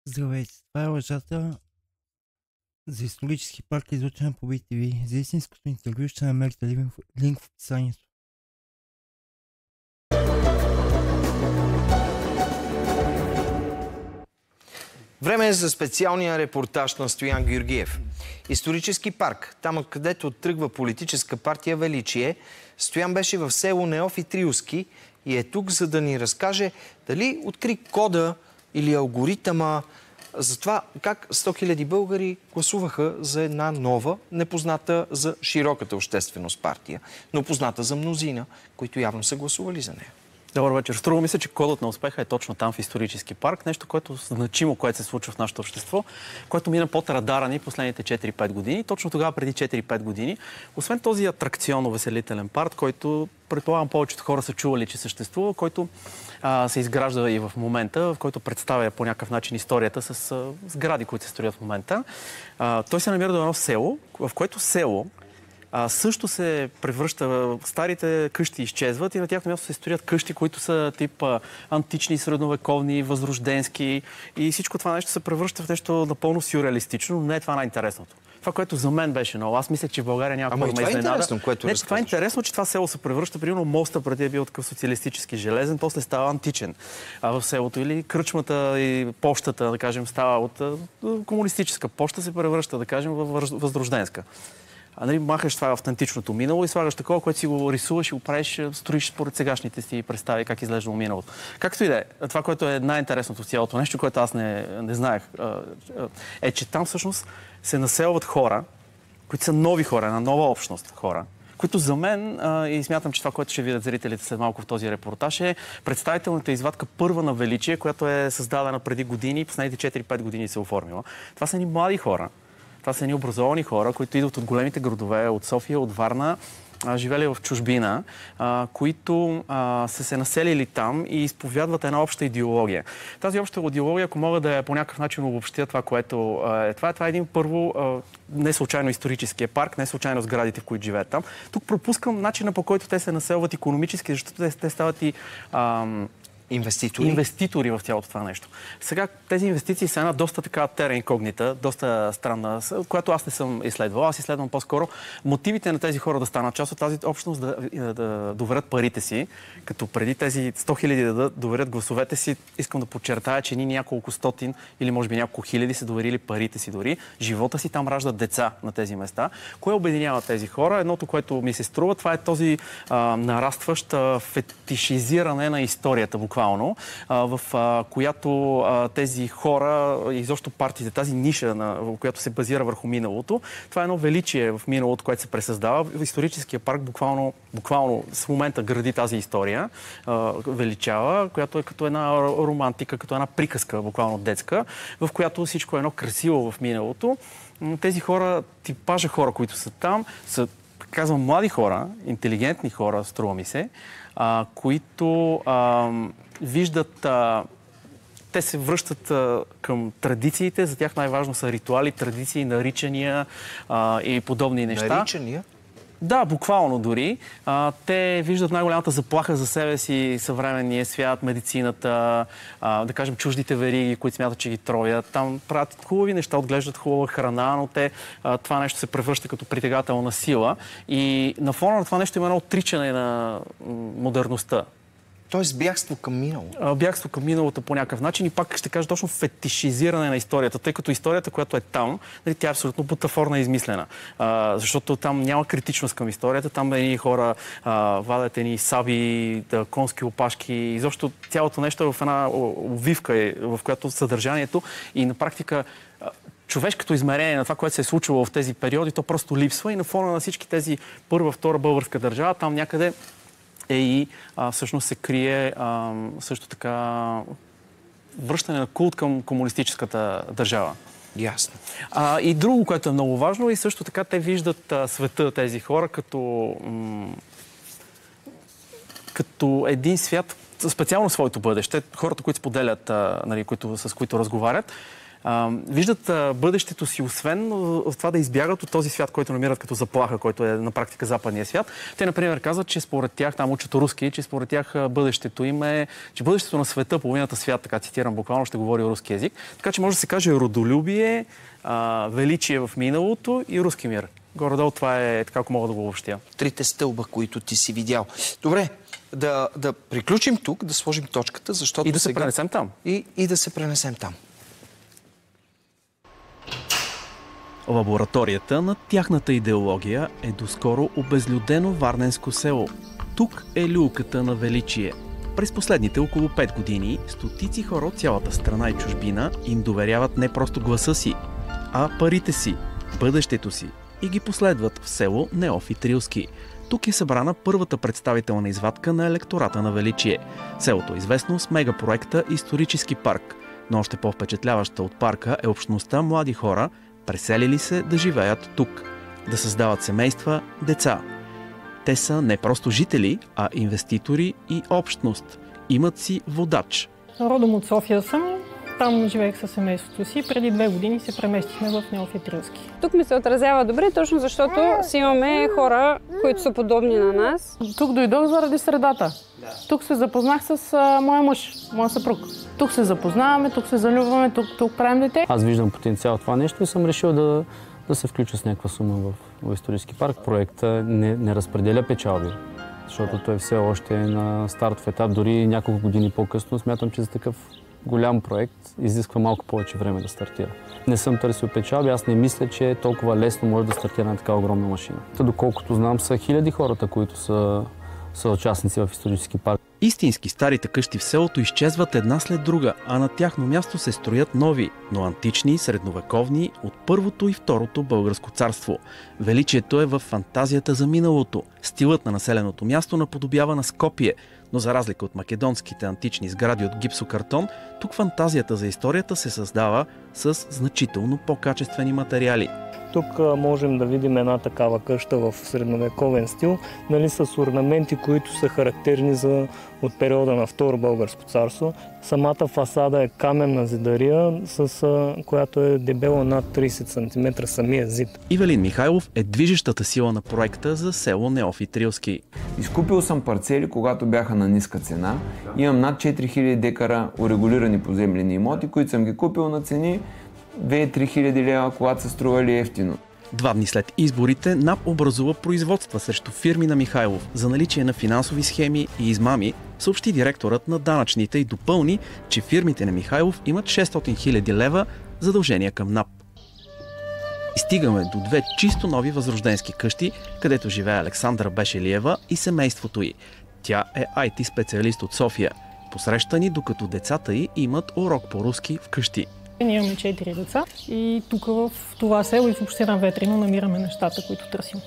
Здравейте, това е лъжата за исторически парк, излъчен по BTV. За истинското интервю ще намерите линк в описанието. Време е за специалния репортаж на Стоян Георгиев. Исторически парк, там където тръгва политическа партия Величие. Стоян беше в село Неофи Триуски и е тук, за да ни разкаже дали откри кода или алгоритъма за това как 100 000 българи гласуваха за една нова, непозната за широката общественост партия, но позната за мнозина, които явно са гласували за нея. Добър вечер. Струва ми се, че кодът на успеха е точно там в исторически парк. Нещо, което значимо, което се случва в нашето общество, което мина под радара ни последните 4-5 години. Точно тогава, преди 4-5 години, освен този атракционно-веселителен парк, който предполагам повечето хора са чували, че съществува, който се изгражда и в момента, в който представя по някакъв начин историята с сгради, които се строят в момента. Той се намира до едно село, в което село също се превръща, старите къщи изчезват и на тяхно място се строят къщи, които са тип антични, средновековни, възрожденски и всичко това нещо се превръща в нещо напълно сюрреалистично, но не е това най-интересното. Това, което за мен беше ново. Аз мислех, че в България няма какво да ме изненада. Това е интересно, че това село се превръща, примерно моста преди е бил такъв социалистически железен, после става античен в селото. Или кръчмата и пощата, да кажем, става от комунистическа поща, се превръща, да кажем, в възрожденска. Махаш това автентичното минало и слагаш такова, което си го рисуваш и го правиш, строиш според сегашните си представи как изглеждало миналото. Както и да е, това, което е най-интересното в цялото нещо, което аз не знаех, е, че там всъщност се населват хора, които са нови хора, една нова общност хора, които за мен, и смятам, че това, което ще видят зрителите след малко в този репортаж, е представителната извадка първа на Величие, която е създадена преди години и последните 4-5 години се оформила. Това са едни млади хора. Това са едни образовани хора, които идват от големите градове, от София, от Варна, живели в чужбина, които са се населили там и изповядват една обща идеология. Тази обща идеология, ако мога да по някакъв начин обобщя това, което е това е един първо не случайно историческия парк, не случайно сградите, в които живеят там. Тук пропускам начина, по който те се населват икономически, защото те стават и инвеститори в цялото това нещо. Сега тези инвестиции са една доста така тера инкогнита, доста странна, която аз не съм изследвал. Аз изследвам по-скоро мотивите на тези хора да станат част от тази общност, да доверят парите си, като преди тези 100 000 да доверят гласовете си. Искам да подчертая, че ни няколко стотин или може би няколко хиляди са доверили парите си дори. Живота си там раждат деца на тези места. Кое обединява тези хора? Едното, което ми се струва, това е този нарастващ фетишизиране на историята, буквално, в която тези хора, изобщо партиите, тази ниша, в която се базира върху миналото, това е едно величие в миналото, което се пресъздава. В историческия парк буквално в момента гради тази история, величава, която е като една романтика, като една приказка, буквално детска, в която всичко е едно красиво в миналото. Тези хора, типажа хора, които са там, са, казвам, млади хора, интелигентни хора, струва ми се, които виждат, те се връщат към традициите, за тях най-важно са ритуали, традиции, наричания и подобни неща. Наричания? Да, буквално дори. Те виждат най-голямата заплаха за себе си съвременния свят, медицината, да кажем чуждите вериги, които смятат, че ги тровят. Там правят хубави неща, отглеждат хубава храна, но това нещо се превръща като притегателна сила. И на фона на това нещо има едно отричане на модерността. Тоест бягство към миналото. Бягство към миналото по някакъв начин и пак ще кажа точно фетишизиране на историята, тъй като историята, която е там, тя е абсолютно бутафорна и измислена. Защото там няма критичност към историята, там едни хора вадят едни саби, конски опашки, изобщо цялото нещо е в една увивка, в която съдържанието и на практика човешкото измерение на това, което се е случвало в тези периоди, то просто липсва и на фона на всички тези първа, втора българска държава, там някъде и всъщност се крие също така връщане на култ към комунистическата държава. Ясно. И друго, което е много важно, и също така те виждат света, тези хора, като един свят, специално своето бъдеще. Хората, които споделят, с които разговарят, виждат бъдещето си, освен в това да избягат от този свят, който намират като заплаха, който е на практика западния свят. Те, например, казват, че според тях, там учат руски, че според тях бъдещето им е, че бъдещето на света, половината свят, така цитирам буквално, ще говори руски език. Така че може да се каже родолюбие, величие в миналото и руски мир. Горе-долу това е така, ако мога да го обобщя. Трите стълба, които ти си видял. Добре, да приключим тук, да сложим точката, защото и да се пренесем там. И да се пренесем там. Лабораторията на тяхната идеология е доскоро обезлюдено варненско село. Тук е люлката на величие. През последните около 5 години стотици хора от цялата страна и чужбина им доверяват не просто гласа си, а парите си, бъдещето си и ги последват в село Неофит Рилски. Тук е събрана първата представителна извадка на електората на величие. Селото е известно с мегапроекта Исторически парк, но още по-впечатляваща от парка е общността млади хора, преселили се да живеят тук, да създават семейства, деца. Те са не просто жители, а инвеститори и общност. Имат си водач. Родом от София съм. Там живеех със семейството си. Преди 2 години се преместихме в Неофит Рилски. Тук ми се отразява добре, точно защото си имаме хора, които са подобни на нас. Тук дойдох заради средата. Тук се запознах с моя мъж, моя съпруг. Тук се запознаваме, тук се залюбваме, тук правим дете. Аз виждам потенциал в това нещо и съм решил да се включа с някаква сума в исторически парк. Проектът не разпределя печалби, защото той все още е на стартов етап. Дори няколко години по-късно смятам, че за такъв голям проект изисква малко повече време да стартира. Не съм търсил печалби, аз не мисля, че толкова лесно може да стартира на така огромна машина. Доколкото знам, са хиляди хората, които са участници в исторически парк. Истински старите къщи в селото изчезват една след друга, а на тяхно място се строят нови, но антични, средновековни, от първото и второто българско царство. Величието е в фантазията за миналото. Стилът на населеното място наподобява на Скопие, но за разлика от македонските антични сгради от гипсокартон, тук фантазията за историята се създава с значително по-качествени материали. Тук можем да видим една такава къща в средновековен стил, с орнаменти, които са характерни от периода на Второ българско царство. Самата фасада е каменна зидария, която е дебела над 30 см самия зид. Ивелин Михайлов е движещата сила на проекта за село Неофит Рилски. Изкупил съм парцели, когато бяха на ниска цена. Имам над 4000 декара урегулирани поземлени имоти, които съм ги купил на цени 2-3 хиляди лева, когато са стрували ефтино. 2 дни след изборите НАП образува производства срещу фирми на Михайлов за наличие на финансови схеми и измами, съобщи директорът на данъчните и допълни, че фирмите на Михайлов имат 600 хиляди лева задължения към НАП. И стигаме до 2 чисто нови възрожденски къщи, където живее Александра Бешелиева и семейството й. Тя е IT специалист от София. Посреща ни, докато децата й имат урок по руски вкъщи. Ние имаме 4 деца и тук в това село и в община Ветрино намираме нещата, които търсим.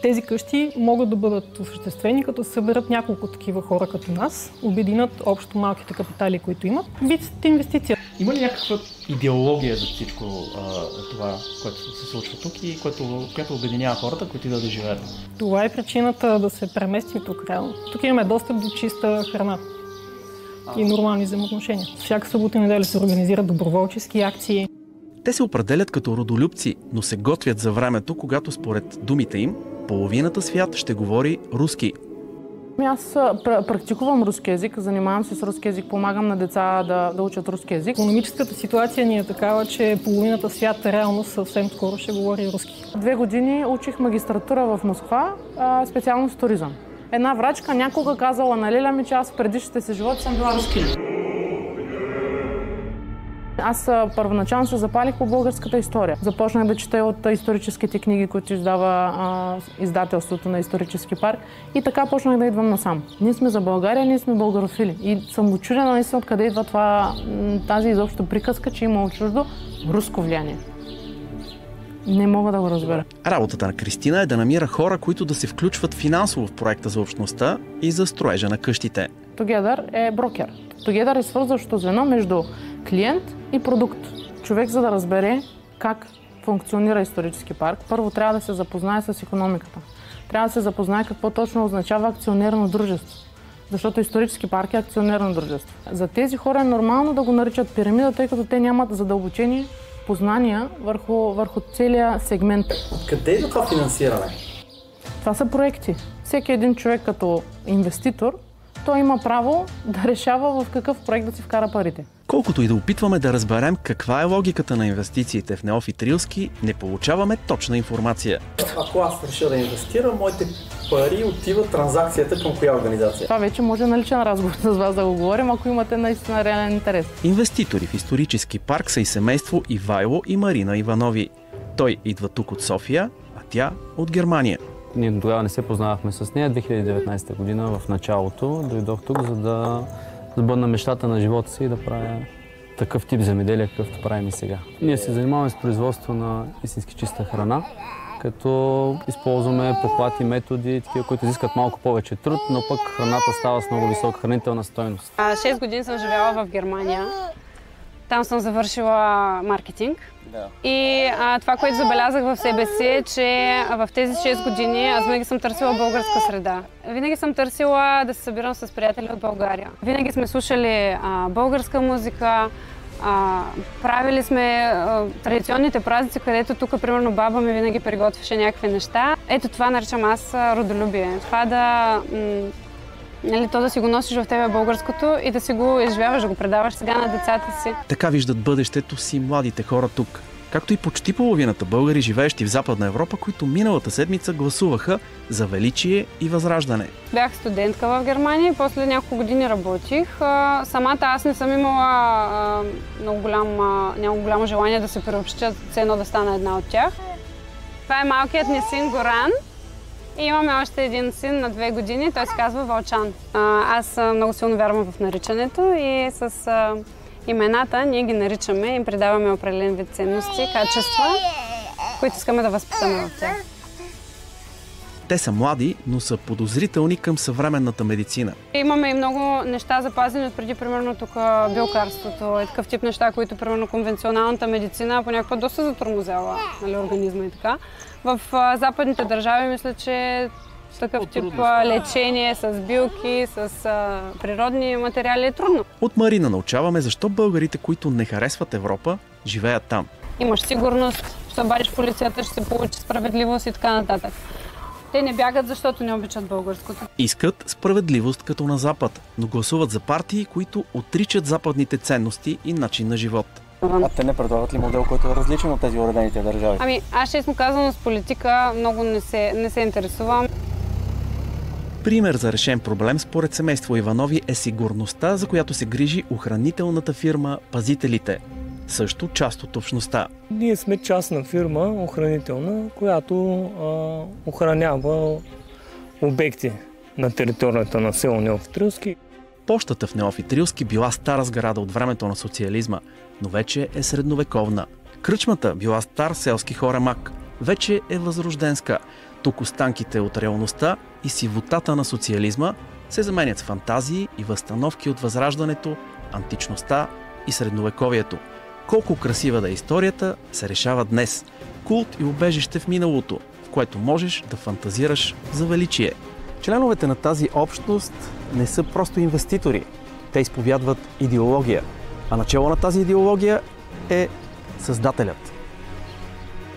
Тези къщи могат да бъдат осъществени, като се съберат няколко такива хора като нас, обединят общо малките капитали, които имат, вид инвестиция. Има ли някаква идеология за всичко това, което се случва тук и което обединява хората, които идват да живеят? Това е причината да се преместим тук реално. Тук имаме достъп до чиста храна и нормални взаимоотношения. Всяка събота и неделя се организират доброволчески акции. Те се определят като родолюбци, но се готвят за времето, когато според думите им, половината свят ще говори руски. Аз практикувам руски език, занимавам се с руски език, помагам на деца да учат руски език. Икономическата ситуация ни е такава, че половината свят реално съвсем скоро ще говори руски. 2 години учих магистратура в Москва, специално с туризъм. Една врачка някога казала на Лиля ми, че аз в предишните си живот съм била руски. Аз първоначално се запалих по българската история. Започнах да чета от историческите книги, които издава издателството на Исторически парк и така почнах да идвам насам. Ние сме за България, ние сме българофили. И съм учудена наистина откъде идва тази изобщо приказка, че има чуждо руско влияние. Не мога да го разбера. Работата на Кристина е да намира хора, които да се включват финансово в проекта за общността и за строежа на къщите. Together е брокер. Together е свързващо звено между клиент и продукт. Човек, за да разбере как функционира исторически парк, първо трябва да се запознае с икономиката. Трябва да се запознае какво точно означава акционерно дружество. Защото исторически парк е акционерно дружество. За тези хора е нормално да го наричат пирамида, тъй като те нямат задълбочени познания върху целия сегмент. Къде е това финансиране? Това са проекти. Всеки един човек като инвеститор, той има право да решава в какъв проект да си вкара парите. Колкото и да опитваме да разберем каква е логиката на инвестициите в Неофит Рилски, не получаваме точна информация. Ако аз реша да инвестирам, моите пари отиват транзакцията към коя организация? Това вече може на личен разговор с вас да го говорим, ако имате наистина реален интерес. Инвеститори в исторически парк са и семейство Ивайло и Марина Иванови. Той идва тук от София, а тя от Германия. Ние тогава не се познавахме с нея. 2019 година в началото дойдох тук, за да сбъдна мечтата на живота си и да правя такъв тип земеделие, какъвто правим и сега. Ние се занимаваме с производство на истински чиста храна, като използваме похвати, методи, такива, които изискат малко повече труд, но пък храната става с много висока хранителна стойност. 6 години съм живяла в Германия. Там съм завършила маркетинг. И това, което забелязах в себе си е, че в тези 6 години аз винаги съм търсила българска среда. Винаги съм търсила да се събирам с приятели от България. Винаги сме слушали българска музика, правили сме традиционните празници, където тук, примерно, баба ми винаги приготвяше някакви неща. Ето това наричам аз родолюбие. Това то да си го носиш в тебе българското и да си го изживяваш, да го предаваш сега на децата си. Така виждат бъдещето си младите хора тук. Както и почти половината българи, живеещи в Западна Европа, които миналата седмица гласуваха за величие и възраждане. Бях студентка в Германия и после няколко години работих. Самата аз не съм имала много голямо желание да се приобщя, ценно да стана една от тях. Това е малкият ни син Горан. И имаме още един син на 2 години, той се казва Вълчан. Аз много силно вярвам в наричането и с имената ние ги наричаме и им придаваме определен вид ценности, качества, които искаме да възпитаме в тях. Те са млади, но са подозрителни към съвременната медицина. Имаме и много неща запазени от преди, примерно тук билкарството, такъв тип неща, които, примерно, конвенционалната медицина понякога доста затормозява, организма и така. В западните държави мисля, че такъв тип лечение с билки, с природни материали е трудно. От Марина научаваме защо българите, които не харесват Европа, живеят там. Имаш сигурност, ще обадиш в полицията, ще се получи справедливост и така нататък. Те не бягат, защото не обичат българското. Искат справедливост като на Запад, но гласуват за партии, които отричат западните ценности и начин на живот. А те не предлагат ли модел, който е различен от тези уредените държави? Аз честно казано с политика много не се интересувам. Пример за решен проблем според семейство Иванови е сигурността, за която се грижи охранителната фирма Пазителите. Също част от общността. Ние сме частна фирма, охранителна, която охранява обекти на територията на село Неофит Рилски. Пощата в Неофит Рилски била стара сграда от времето на социализма, но вече е средновековна. Кръчмата била стар селски хоремак, вече е възрожденска. Тук останките от реалността и сивотата на социализма се заменят с фантазии и възстановки от възраждането, античността и средновековието. Колко красива да е историята, се решава днес. Култ и убежище в миналото, в което можеш да фантазираш за величие. Членовете на тази общност не са просто инвеститори. Те изповядват идеология. А начало на тази идеология е създателят.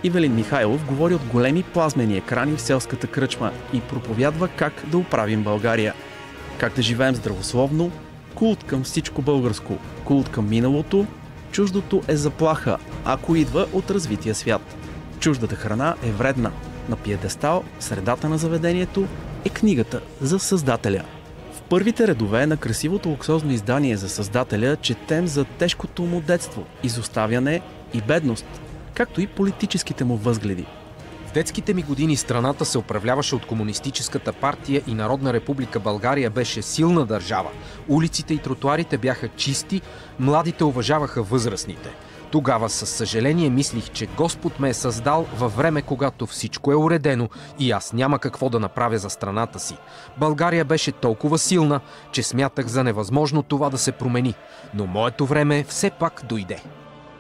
Ивелин Михайлов говори от големи плазмени екрани в селската кръчма и проповядва как да оправим България. Как да живеем здравословно, култ към всичко българско, култ към миналото. Чуждото е заплаха, ако идва от развития свят. Чуждата храна е вредна. На пиедестал, в средата на заведението, е книгата за Създателя. В първите редове на красивото луксозно издание за Създателя четем за тежкото му детство, изоставяне и бедност, както и политическите му възгледи. В детските ми години страната се управляваше от Комунистическата партия и Народна република България беше силна държава. Улиците и тротуарите бяха чисти, младите уважаваха възрастните. Тогава със съжаление мислих, че Господ ме е създал във време, когато всичко е уредено и аз няма какво да направя за страната си. България беше толкова силна, че смятах за невъзможно това да се промени. Но моето време все пак дойде.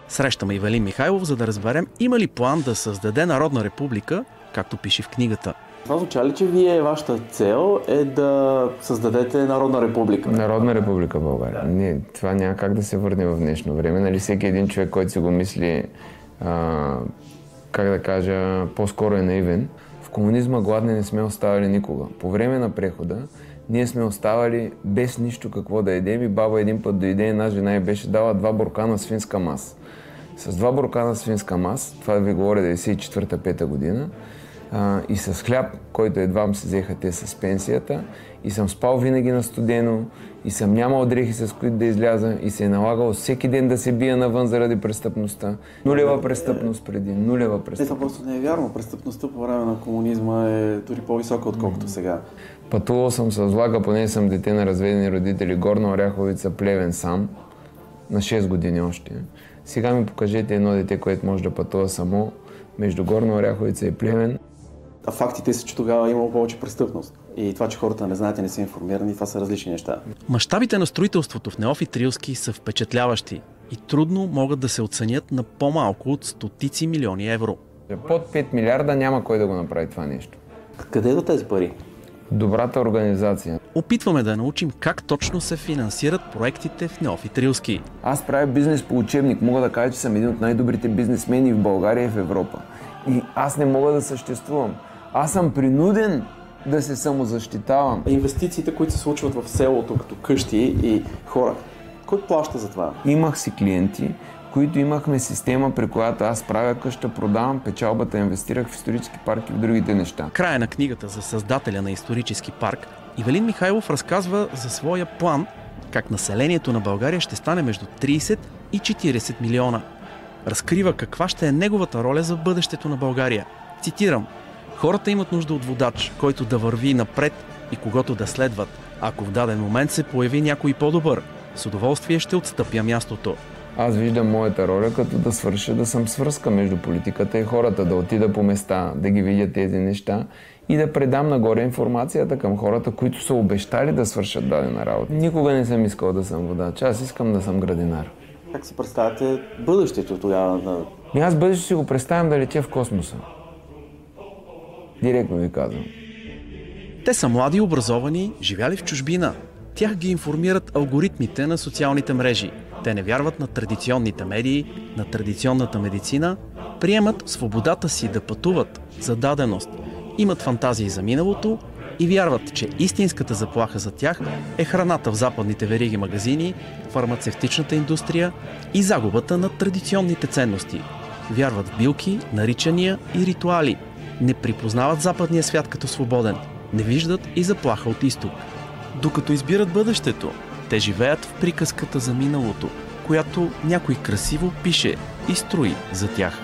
Срещаме Ивелин Михайлов, за да разберем има ли план да създаде Народна република, както пише в книгата. Това означава ли, че вашата цел е да създадете Народна република? Народна република България. Не, това няма как да се върне в днешно време. Нали, всеки един човек, който си го мисли, как да кажа, по-скоро е наивен. В комунизма гладни не сме оставали никога. По време на прехода ние сме оставали без нищо какво да едем и баба един път дойде и една жена й беше дала 2 буркана свинска мас. С 2 буркана свинска мас, това да ви говоря 94-5 година, и с хляб, който едва се взеха те с пенсията, и съм спал винаги на студено, и съм нямал дрехи, с които да изляза, и се е налагал всеки ден да се бия навън заради престъпността. Нулева престъпност преди, нулева престъпност. Това просто не е вярно. Престъпността по време на комунизма е дори по-висока, отколкото сега. Пътувал съм с влака, поне съм дете на разведени родители, Горна Оряховица, Плевен сам, на 6 години още. Сега ми покажете едно дете, което може да пътува само между Горна Оряховица и Плевен. А фактите са, че тогава е имало повече престъпност. И това, че хората не знаят и не са информирани, това са различни неща. Мащабите на строителството в Неофит Рилски са впечатляващи и трудно могат да се оценят на по-малко от стотици милиони евро. Под 5 милиарда няма кой да го направи това нещо. Къде идват тези пари? Добрата организация. Опитваме да научим как точно се финансират проектите в Неофит Рилски. Аз правя бизнес по учебник. Мога да кажа, че съм един от най-добрите бизнесмени в България и в Европа. И аз не мога да съществувам. Аз съм принуден да се самозащитавам. Инвестициите, които се случват в селото, като къщи и хора, кой плаща за това? Имах си клиенти, които имахме система, при която аз правя къща, продавам печалбата, инвестирах в исторически парк и в другите неща. Края на книгата за създателя на исторически парк, Ивелин Михайлов разказва за своя план, как населението на България ще стане между 30 и 40 милиона. Разкрива каква ще е неговата роля за бъдещето на България. Цитирам: хората имат нужда от водач, който да върви напред и когото да следват. Ако в даден момент се появи някой по-добър, с удоволствие ще отстъпя мястото. Аз виждам моята роля като да свърша, да съм свръзка между политиката и хората, да отида по места, да ги видя тези неща и да предам нагоре информацията към хората, които са обещали да свършат дадена работа. Никога не съм искал да съм водач, аз искам да съм градинар. Как си представяте бъдещето тогава? Аз бъдещето си го представям да летя в космоса. Директно ви казвам. Те са млади, образовани, живяли в чужбина. Тях ги информират алгоритмите на социалните мрежи. Те не вярват на традиционните медии, на традиционната медицина, приемат свободата си да пътуват за даденост, имат фантазии за миналото и вярват, че истинската заплаха за тях е храната в западните вериги магазини, фармацевтичната индустрия и загубата на традиционните ценности. Вярват в билки, наричания и ритуали. Не припознават западния свят като свободен. Не виждат и заплаха от изток. Докато избират бъдещето, те живеят в приказката за миналото, която някой красиво пише и строи за тях.